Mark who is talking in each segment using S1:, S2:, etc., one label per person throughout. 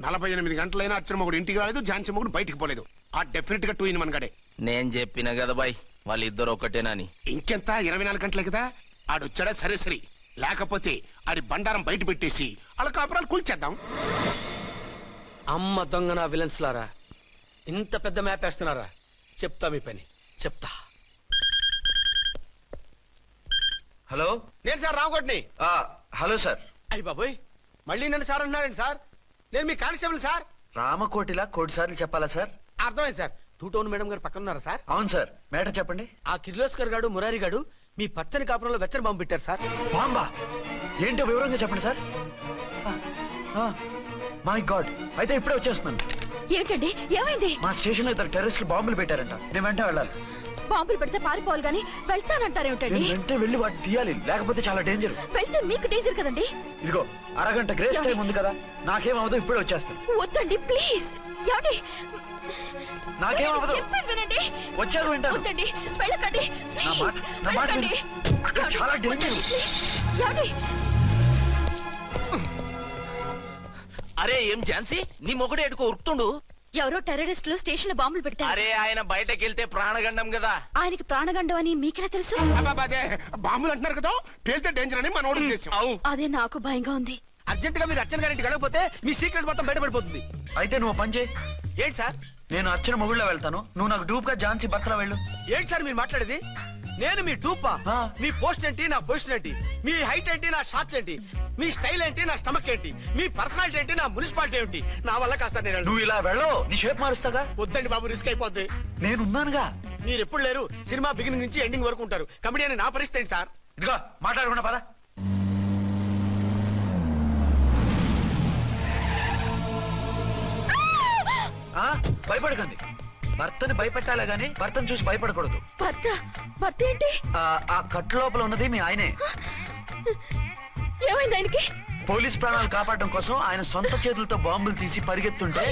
S1: 48 గంటలైనా అచ్చిన మొగుడు ఇంటికి రాలేదు, ఝాన్సీ మొగుడు బయటికి పోలేదు. ఆ డెఫినెట్ గా 2 in 1 గడే.
S2: నేను చెప్పిన కదా బాయ్, వాళ్ళిద్దరు ఒకటేనని.
S1: ఇంకెంత 24 గంటలే కదా. ఆడొచ్చాడా సరే సరే, లేకపోతే ఆడి బండారం బయట పెట్టేసి వాళ్ళ కాపురాలు కూల్చేద్దాం.
S3: అమ్మ దొంగ నా విలన్స్ లారా, ఇంత పెద్ద మ్యాప్ వేస్తున్నారా? చెప్తా మీ పని చెప్తా.
S4: హలో,
S3: నేను సార్ రామకోటిని.
S4: Hello sir.
S3: అయ్యి బాబోయ్, మళ్ళీ నన్ను సార్ అంటున్నారండి సార్. నేను మీ కానిస్టేబుల్ సార్.
S4: రామకోటిలా కోటి సార్లు చెప్పాలా సార్?
S3: అర్థమైంది సార్. 2 టౌన్ మేడం గారు పక్కన ఉన్నారా సార్?
S4: అవును సార్. మేటర్ చెప్పండి.
S3: ఆ కిర్లోస్కర్ గాడు మురారి గాడు మీ పచ్చని కాపురంలో వెచ్చని బాంబు పెట్టారు సార్.
S4: బాంబా? ఏంటో వివరంగా చెప్పండి సార్. మై గాడ్, అయితే ఇప్పుడే వచ్చేస్తున్నాను.
S5: ఏంటండి, ఏమైంది?
S4: మా స్టేషన్ లో 2 టెర్రరిస్టులు బాంబులు పెట్టారంట. నేను వెంటనే వెళ్ళాలి.
S5: బాంబులు పెడితే పారిపోవాలి గానీ వెళ్తానంటారేమిటండి?
S4: నేను వెంటనే వెళ్ళి వాటిని తీయాలి, లేకపోతే చాలా డేంజర్.
S5: వెళ్తే మీకు డేంజర్ కదండి.
S4: ఇదిగో అరగంట గ్రేస్ టైం ఉంది కదా, నాకేమవుతుందో ఇప్పుడే వచ్చేస్తాను.
S5: వద్దండి ప్లీజ్. ఏమండి,
S4: నాకేమవుతుందో
S5: చెప్పేది వినండి.
S4: వచ్చాక వింటాను.
S5: వద్దండి, వెళ్ళకండి ప్లీజ్.
S4: నా మాట విను. అక్కడ చాలా డేంజర్.
S5: ఏమండి,
S2: అరే ఏం ఝాన్సీ, నీ మొగుడు ఎడుకో ఉరుకుతుండు.
S5: ఎవరో టెర్రరిస్టులు స్టేషన్ లో బాంబులు పెడతారు.
S2: అరే ఆయన బయటకెళ్తే ప్రాణగండం కదా.
S5: ఆయనకి ప్రాణగండం అని మీకెలా తెలుసు?
S1: అదే బాంబులు అంటున్నారు కదా, పేలితే డేంజర్ అని మన ఉద్దేశం.
S5: అదే నాకు భయంగా ఉంది.
S3: అర్జెంట్ గా మీరు అర్చన గారింటికి వెళ్ళకపోతే మీ సీక్రెట్ మొత్తం బయటపడిపోతుంది.
S4: అయితే నువ్వు పని చేయి.
S3: ఏంటి సార్?
S4: నేను అర్చన మొగుళ్ళో వెళ్తాను, నువ్వు నాకు డూప్ గా ఝాన్సీ భర్తలో వెళ్ళు.
S3: ఏంటి సార్ మీరు మాట్లాడేది? నేను మీ డూపా? మీ పోస్ట్ ఏంటి, నా పొజిషన్ ఏంటి? మీ హైట్ ఏంటి, నా షార్ట్స్ ఏంటి? మీ స్టైల్ ఏంటి, నా స్టమక్ ఏంటి? మీ పర్సనాలిటీ ఏంటి, నా మున్సిపాలిటీ ఏంటి? నా వల్ల కాస్త నేను
S4: నువ్వు ఇలా వెళ్ళవు, నీ షేప్ మారుస్తాగా.
S3: వద్దండి బాబు, రిస్క్ అయిపోద్ది.
S4: నేనున్నానుగా.
S3: మీరు ఎప్పుడు లేరు, సినిమా బిగినింగ్ నుంచి ఎండింగ్ వరకు ఉంటారు. కమిడీ అని నా పరిస్థితి ఏంటి సార్?
S4: ఇదిగో మాట్లాడకుండా పద. భయపడకండి. భర్తని భయపెట్టాలే గాని భర్తను చూసి భయపడకూడదు.
S5: భర్త? భర్త ఏంటి?
S4: ఆ కట్టు లోపల ఉన్నది మీ ఆయనే.
S5: ఏమైంది ఆయనకి?
S4: పోలీస్ ప్రాణాలు కాపాడడం కోసం ఆయన సొంత చేతులతో బాంబులు తీసి పరిగెత్తుంటే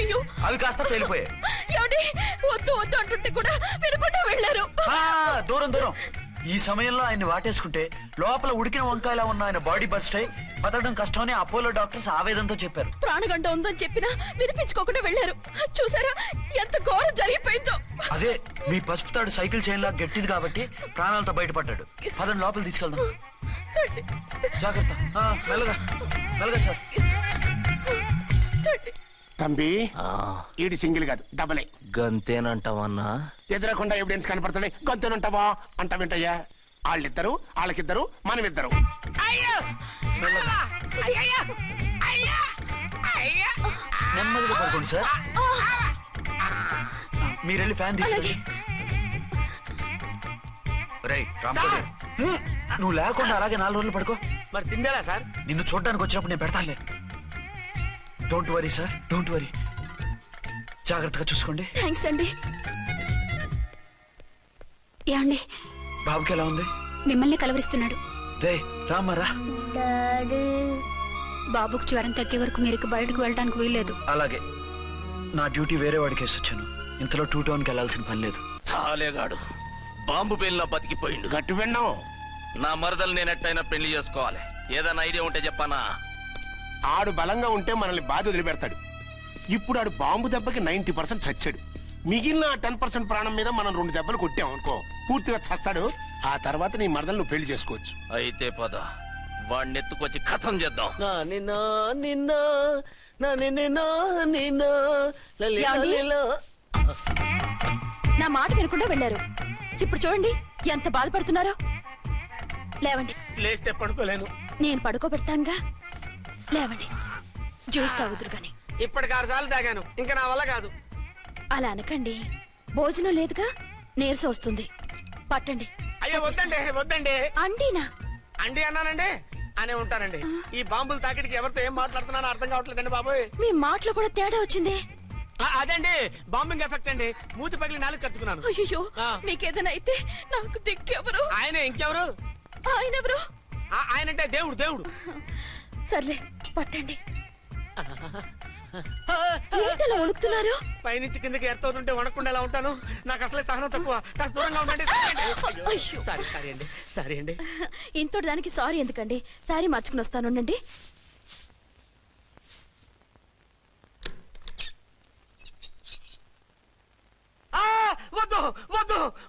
S4: అవి కాస్త పేలిపోయాయి.
S5: వద్దు వద్దు అంటుంటే కూడా వినకుండా వెళ్ళారు.
S4: దూరం దూరం. ఈ సమయంలో ఆయన్ని వాటేసుకుంటే లోపల ఉడికిన వంకాయలా ఉన్న ఆయన బాడీ బర్స్ట్ అయి బతకడం కష్టమని అపోలో డాక్టర్స్ ఆవేదనతో చెప్పారు.
S5: ప్రాణగంట ఉందని చెప్పినా వినిపించుకోకుండా వెళ్ళారు. చూసారా ఎంత ఘోరం జరిగిపోయిందో.
S4: అదే మీ పసుపు తాడు సైకిల్ చైన్ లా గట్టిది కాబట్టి ప్రాణాలతో బయటపడ్డాడు. అతను లోపల తీసుకెళ్దాం. జాగ్రత్త. మెల్లగా మెల్లగా సార్.
S1: తంబి, ఈడి సింగిల్ కాదు డబలే.
S2: గంతేనంటావన్నా?
S1: ఎదురకుండా ఎవిడెన్స్ కనపడుతుంది, గంతేనంటావా అంట వింటయ్యా. వాళ్ళిద్దరు, వాళ్ళకిద్దరు, మనమిద్దరు.
S4: నెమ్మదిగా పడుకోండి సార్. మీరెళ్ళి ఫ్యాన్ తీసుకెళ్ళి. నువ్వు లేకుండా అలాగే 4 రోజులు పడుకో.
S3: మరి తిండేలా సార్?
S4: నిన్ను చూడడానికి వచ్చినప్పుడు నేను పెడతానులే. Don't worry sir, don't worry. జాగ్రత్తగా చూసుకోండి.
S5: థ్యాంక్స్ అండి. ఏమండి,
S4: బాబుకి ఎలా ఉంది?
S5: మిమ్మల్ని కలవరిస్తున్నాడు.
S4: రే రామారా.
S5: బాబుకు జ్వరం తగ్గే వరకు మీరు బయటకు వెళ్ళడానికి వీల్లేదు.
S4: అలాగే. నా డ్యూటీ వేరే వాడికి వేసి వచ్చాను. ఇంతలో 2 టౌన్కి వెళ్ళాల్సిన పని లేదు.
S2: చాలేగాడు బాంబు పేలినా బతికిపోయిండు.
S1: గట్టి విన్నావు.
S2: నా మరదలు నేనెట్టయినా పెళ్లి చేసుకోవాలి. ఏదైనా ఐడియా ఉంటే చెప్పానా?
S1: ఆడు బలంగా ఉంటే మనల్ని బాధ వదిలిపెడతాడు. ఇప్పుడు ఆడు బాంబు దెబ్బకి 90% చచ్చాడు. మిగిలిన 10% ప్రాణం మీద మనం 2 దెబ్బలు కొట్టాం అనుకో, పూర్తిగా చస్తాడు. ఆ తర్వాత నీ మరదలు నువ్వు పెళ్లి చేసుకోవచ్చు.
S2: అయితే పద, వాడిని ఎత్తుకొచ్చి కథం చేద్దాం.
S5: నా మాట వినకుండా వెళ్ళారు. ఇప్పుడు చూడండి ఎంత బాధపడుతున్నారో. లేవండి.
S3: లేస్తే పడుకోలేను.
S5: నేను పడుకోబెడతానుగా. లేవండి, జ్యూస్ తాగుదురు గాని.
S3: ఇప్పటికి 6 సార్లు తాగాను, ఇంకా నా వల్ల కాదు.
S5: అలా అనకండి, భోజనం లేదుగా, నీరసం వస్తుంది. పట్టండి.
S3: అయ్యో వద్దండి, వద్దండి.
S5: అండినా?
S3: అండి అన్నానండి, అనే ఉంటానండి. ఈ బాంబులు తాకిడికి ఎవరితో ఏం మాట్లాడుతున్నానో అర్థం కావట్లేదండి బాబోయ్.
S5: మీ మాటలో కూడా తేడా వచ్చిందే.
S3: అదండి బాంబింగ్ ఎఫెక్ట్ అండి. మూతి పగిలి 4 ఖర్చుకున్నాను.
S5: అయ్యో, మీకేదైనా అయితే నాకు దిక్కెవరు?
S3: ఆయనే. ఇంకెవరు?
S5: ఆయనెవరు?
S3: ఆయనంటే దేవుడు. దేవుడు.
S5: సర్లే పట్టండి. ఏంటలా వణుకుతున్నారు?
S3: పైనుంచి కిందకి ఎర్తవుతుంటే వణకుండా ఎలా ఉంటాను? నాకు అసలే సహనం తక్కువ. కాస్త దూరంగా ఉండండి. సారీ అండి.
S5: ఇంతటి దానికి సారీ ఎందుకండి? సారీ మార్చుకుని వస్తాను.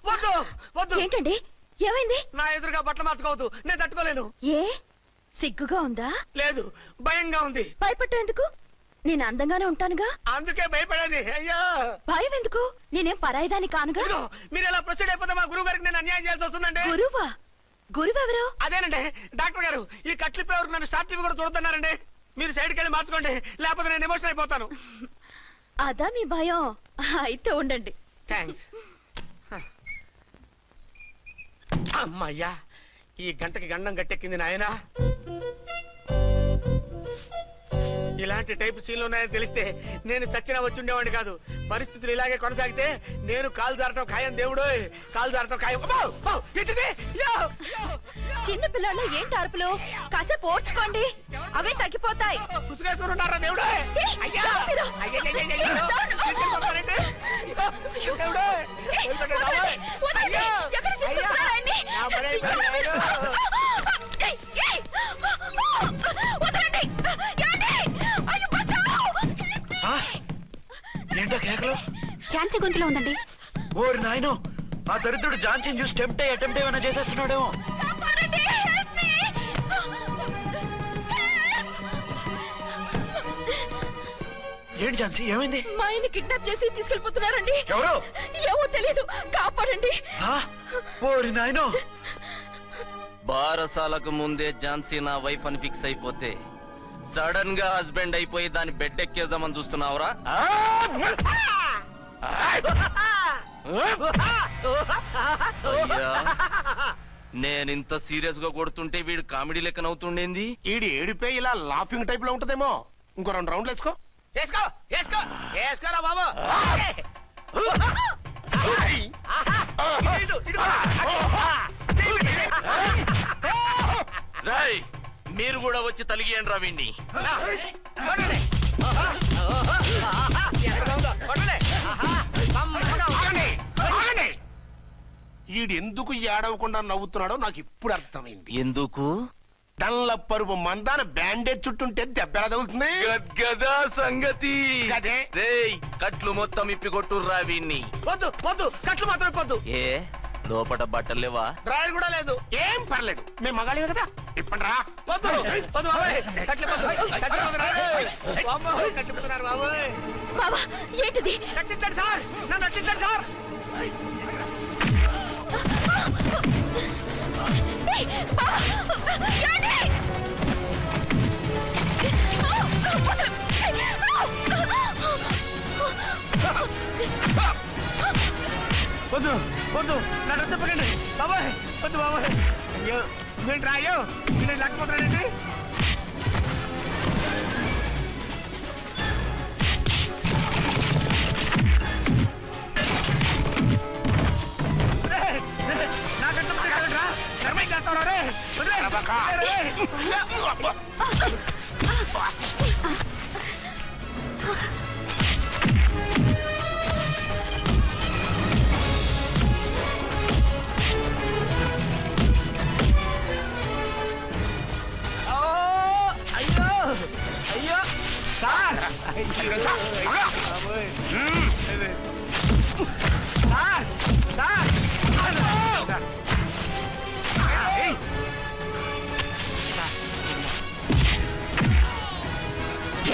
S3: వద్దు వద్దు.
S5: ఏంటండి ఏమైంది?
S3: నా ఎదురుగా బట్టలు మార్చుకోవద్దు, నేను తట్టుకోలేను.
S5: ఏ సిగ్గుగా ఉందా?
S3: లేదు, భయంగా ఉంది.
S5: భయపట్టు ఎందుకు? నేను అందంగానే ఉంటానుగా.
S3: అందుకే భయపడేది. అయ్యా
S5: భయం ఎందుకు? నేనేం పరాయిదాని కానుగా.
S3: ఇదిగో, మీరు ఎలా ప్రొసీడ్ అయిపోతే మా గురువు గారికి నేను అన్యాయం చేయాల్సి వస్తుందండి.
S5: గురువా? గురువెవరు?
S3: అదేనండి డాక్టర్ గారు, ఈ కట్లిప్పే వరకు నన్ను స్టార్ట్ టీవీ కూడా చూడొద్దన్నారండి. మీరు సైడ్కి వెళ్ళి మార్చుకోండి, లేకపోతే నేను ఎమోషన్ అయిపోతాను.
S5: అదా మీ భయం? అయితే ఉండండి.
S3: థ్యాంక్స్. అమ్మయ్యా, ఈ గంటకి గండం గట్టెక్కింది నాయనా. ఇలాంటి టైప్ సీన్లు ఉన్నాయని తెలిస్తే నేను చచ్చినా వచ్చి ఉండేవాడిని కాదు. పరిస్థితులు ఇలాగే కొనసాగితే నేను కాలు జారటం ఖాయం. దేవుడు, కాలు జారటం ఖాయం.
S5: చిన్న పిల్లలు ఏంటి అరుపులు? కాసేపు ఓర్చుకోండి, అవే తగ్గిపోతాయి.
S3: పుసుకేసుకుంటారా దేవుడు?
S4: ఏంటో కేకలు?
S5: ఛాన్సీ గొంతులో ఉందండి.
S4: ఓరి నాయనో, ఆ దరిద్రుడు ఝాన్సీని చూసి అటెంప్ట్ ఏమైనా చేసేస్తున్నాడేమో. ఏంటి ఝాన్సీ, ఏమైంది?
S5: మా ఆయన కిడ్నాప్ చేసి తీసుకెళ్లిపోతున్నారండి.
S4: ఎవరు?
S5: ఏమో తెలియదు, కాపాడండి.
S4: ఓరి నాయనో.
S2: బారసాలకు ముందే ఝాన్సీ నా వైఫ్ అని ఫిక్స్ అయిపోతే సడన్ గా హస్బెండ్ అయిపోయి దాన్ని బెడ్ ఎక్కేద్దామని చూస్తున్నావురా? నేనింత సీరియస్ గా కొడుతుంటే వీడు కామెడీ లెక్కన అవుతుండేంది.
S1: ఈడి ఏడిపే ఇలా లాఫింగ్ టైప్ లో ఉంటదేమో. ఇంకో 2 రౌండ్లు వేసుకో.
S3: వేసుకో వేసుకో వేసుకోరా బాబు.
S2: రేయ్, మీరు కూడా వచ్చి తలిగియండి రా వీణ్ణి.
S1: ఈడు ఎందుకు ఏడవకుండా నవ్వుతున్నాడో నాకు ఇప్పుడు అర్థమైంది.
S2: ఎందుకు?
S1: డల్లపరుపు మందాన బ్యాండేజ్ చుట్టుంటే దెబ్బెలా తగులుతుంది.
S2: గద్గదా సంగతి.
S1: గదే.
S2: రేయ్, కట్లు మొత్తం ఇప్పి కొట్టుర్రా వీణ్ణి.
S3: వద్దు వద్దు, కట్లు మాత్రం ఇప్పొద్దు.
S2: ఏ లోపట బట్టలు లేవా?
S3: డ్రాయర్ కూడా లేదు.
S1: ఏం పర్లేదు, మేము మగాళిమే కదా. ఇప్పండి రా.
S3: వద్దు వద్దు బాబాయ్, కట్లు వద్దు. కట్లు వద్దు బాబు, కట్టుకుతున్నారు బాబు.
S5: బాబా ఏంటిది?
S3: రక్షించండి సార్, నన్ను రక్షించండి సార్. వద్దు వద్దు, నన్ను చెప్పకండి బాబాయ్. వద్దు బాబాయ్. అయ్యో ఏంటి రాయో, నేను లేకపోతున్నానండి.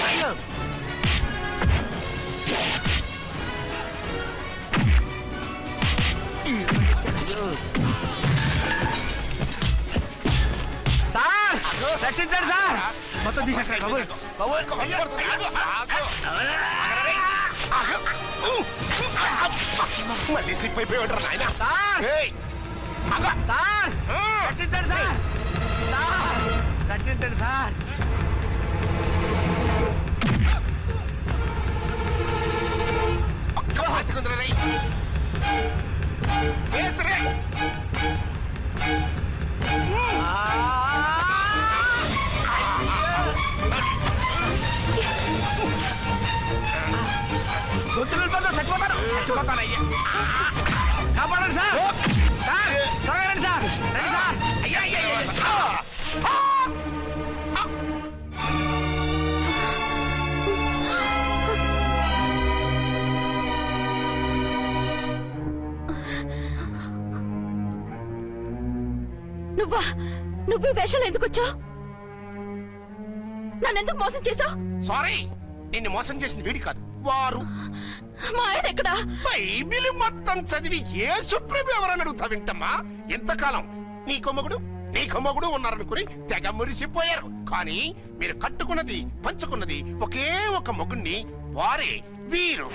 S3: అయ్యో అయ్యో సార్, రక్షించండి సార్. మొత్తం తీసేస్తాయి బాబు.
S1: మళ్ళీ స్లిప్ అయిపోయాడు నాయన.
S3: సార్ సార్, రక్షించండి సార్. సార్ రక్షించండి సార్. గొంతులు చచ్చిపోతారు. కాపాడండి సార్. సార్ త్వరగా రండి సార్. రండి సార్.
S5: నువ్వా? నువ్వు ఈ వేషాలు ఎందుకు వచ్చావు? నన్నెందుకు మోసం చేశావు?
S1: సారీ, నిన్ను మోసం చేసిన వీడి కాదు, వారు.
S5: మా ఆయన ఎక్కడా?
S1: బైబిల్ మొత్తం చదివి ఏ సుప్రీం ఎవరని అడుగుతా వింటమ్మా. ఎంతకాలం నీ కొమ్మగుడు ఉన్నారనుకుని తెగ మురిసిపోయారు. కానీ మీరు కట్టుకున్నది పంచుకున్నది ఒకే ఒక మొగుణ్ణి, వారే వీరు.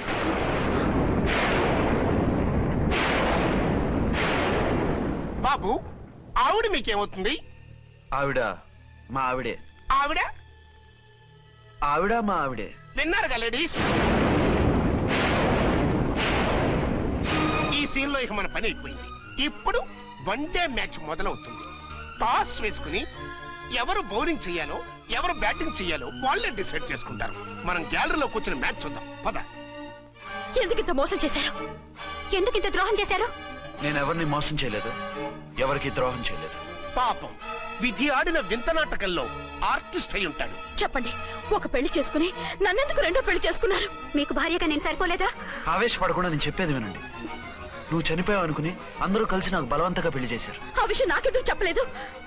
S1: బాబు, ఆవిడ మీకేమవుతుంది?
S4: ఆవిడ మా ఆవిడే.
S1: ఆవిడ
S4: ఆవిడ మా ఆవిడే.
S1: విన్నారుగా లేడీస్, ఈ సీన్ లో ఇక మన పని అయిపోయింది. ఇప్పుడు వన్ డే మ్యాచ్ మొదలవుతుంది. టాస్ వేసుకుని ఎవరు బౌలింగ్ చెయ్యాలో ఎవరు బ్యాటింగ్ చెయ్యాలో వాళ్ళే డిసైడ్ చేసుకుంటారు. మనం గ్యాలరీలో కూర్చుని మ్యాచ్ చూద్దాం, పద.
S5: ఎందుకింత మోసం చేశారు? ఎందుకింత ద్రోహం చేశారు?
S4: నేను ఎవరిని మోసం చేయలేదు, ఎవరికి ద్రోహం చేయలేదు.
S1: పాపం, విధి ఆడిన వింత నాటకంలో ఆర్టిస్ట్ అయి ఉంటాడు.
S5: చెప్పండి, ఒక పెళ్లి చేసుకుని నన్నెందుకు రెండో పెళ్లి చేసుకున్నారు? మీకు భార్యగా నేను సరిపోలేదా?
S4: ఆవేశపడకుండా నేను చెప్పేది వినండి. నువ్వు చనిపోయావు అనుకుని అందరూ కలిసి నాకు బలవంతంగా పెళ్లి చేశారు.
S5: ఆ విషయం నాకెందుకు చెప్పలేదు?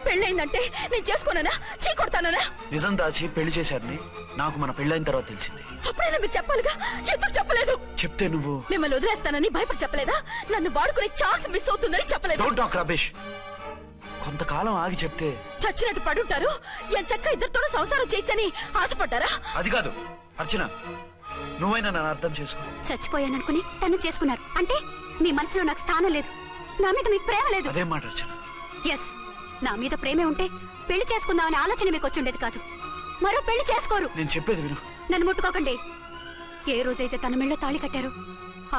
S5: పెళ్ళైందంటే నేను చేసుకోనన్నా, చీకొడతానన్నా?
S4: నిజం దాచి పెళ్లి చేశారని నాకు మన పెళ్ళైన తర్వాత తెలిసింది.
S5: అప్పుడైనా మీరు చెప్పాలిగా, ఎందుకు చెప్పలేదు?
S4: చెప్తే నువ్వు
S5: మిమ్మల్ని వదిలేస్తానని భయపడి చెప్పలేదా? నన్ను వాడుకునే ఛాన్స్ మిస్ అవుతుందని చెప్పలేదు?
S4: Don't talk రబేష్. కొంతకాలం ఆగి చెప్తే
S5: చచ్చినట్టు పడుంటారు. ఎంచక్క ఇద్దరితో సంసారం చేయొచ్చని ఆశపడ్డారా?
S4: అది కాదు అర్చన, నువ్వైనా నన్ను అర్థం చేసుకో.
S5: చచ్చిపోయాననుకుని తను చేసుకున్నారు అంటే మీ మనసులో నాకు స్థానం లేదు, నా మీద మీకు ప్రేమ లేదు.
S4: అదేం మాట అర్చన?
S5: ఎస్, నా మీద ప్రేమే ఉంటే పెళ్లి చేసుకుందామనే ఆలోచన మీకు వచ్చుండేది కాదు. మరో పెళ్లి చేసుకోరు.
S4: నేను చెప్పేది విను.
S5: నన్ను ముట్టుకోకండి. ఏ రోజైతే తన మెళ్ళో తాళి కట్టారో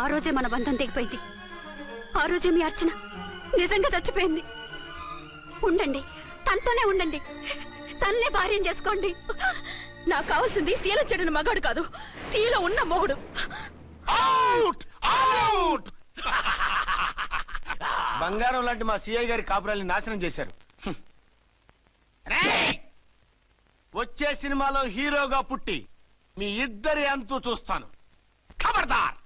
S5: ఆ రోజే మన బంధం తెగిపోయింది. ఆ రోజే మీ అర్చన నిజంగా చచ్చిపోయింది. ఉండండి, తనతోనే ఉండండి, తన్నే భార్యం చేసుకోండి. నాకు కావాల్సింది శీల చెడిన మగాడు కాదు, శీల ఉన్న మొగుడు.
S1: Out out.
S3: బంగారం లాంటి మా సిఐ గారి కాపురాల్ని నాశనం చేశారు.
S1: రేయ్!
S3: వచ్చే సినిమాలో హీరోగా పుట్టి మీ ఇద్దరి అంతు చూస్తాను.
S1: ఖబర్దార్,